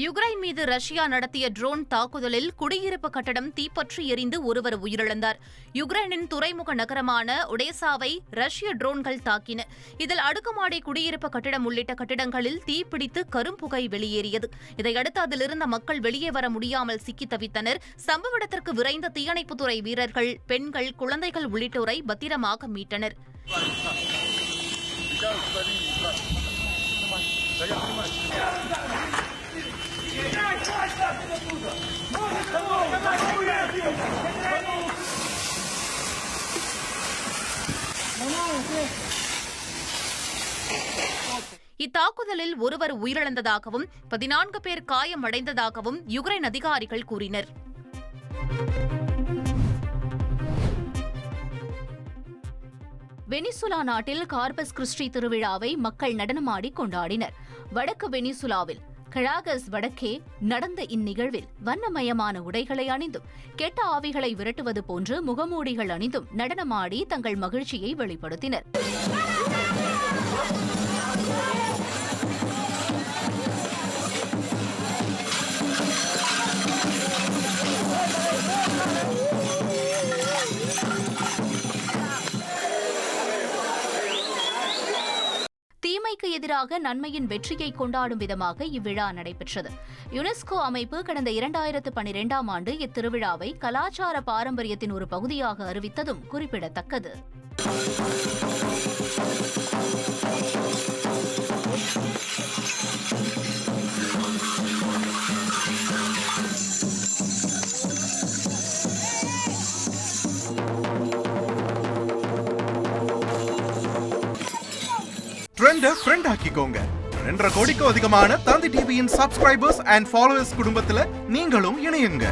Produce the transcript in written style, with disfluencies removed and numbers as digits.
Ukraine மீது Russia நடத்திய drone தாக்குதலில் குடியிருப்பு கட்டடம் தீப்பற்றி எரிந்து ஒருவர் உயிரிழந்தார். யுக்ரைனின் துறைமுக நகரமான ஒடேசாவை ரஷ்ய ட்ரோன்கள் தாக்கின. இதில் அடுக்குமாடி குடியிருப்பு கட்டிடம் உள்ளிட்ட கட்டிடங்களில் தீப்பிடித்து கரும்புகை வெளியேறியது. இதையடுத்து அதிலிருந்த மக்கள் வெளியே வர முடியாமல் சிக்கி தவித்தனர். சம்பவ இடத்திற்கு விரைந்த தீயணைப்புத்துறை வீரர்கள், பெண்கள், குழந்தைகள் உள்ளிட்டோரை பத்திரமாக மீட்டனர். இத்தாக்குதலில் ஒருவர் உயிரிழந்ததாகவும் 14 பேர் காயமடைந்ததாகவும் யுக்ரைன் அதிகாரிகள் கூறினர். வெனிசுலா நாட்டில் கார்பஸ் கிறிஸ்டி திருவிழாவை மக்கள் நடனமாடி கொண்டாடினர். வடக்கு வெனிசுலாவில் கராகஸ் வடக்கே நடந்த இந்நிகழ்வில் வண்ணமயமான உடைகளை அணிந்தும் கெட்ட ஆவிகளை விரட்டுவது போன்று முகமூடிகள் அணிந்தும் நடனமாடி தங்கள் மகிழ்ச்சியை வெளிப்படுத்தினர். தீமைக்கு எதிராக நன்மையின் வெற்றியை கொண்டாடும் விதமாக இவ்விழா நடைபெற்றது. யுனெஸ்கோ அமைப்பு கடந்த 2012ஆம் ஆண்டு இத்திருவிழாவை கலாச்சார பாரம்பரியத்தின் ஒரு பகுதியாக அறிவித்ததும் குறிப்பிடத்தக்கது. ட்ரெண்ட ஃப்ரெண்ட் ஆக்கிக்கோங்க. 2.5 கோடிக்கும் அதிகமான தந்தி டிவியின் சப்ஸ்கிரைபர்ஸ் அண்ட் ஃபாலோவர்ஸ் குடும்பத்துல நீங்களும் இணையுங்க.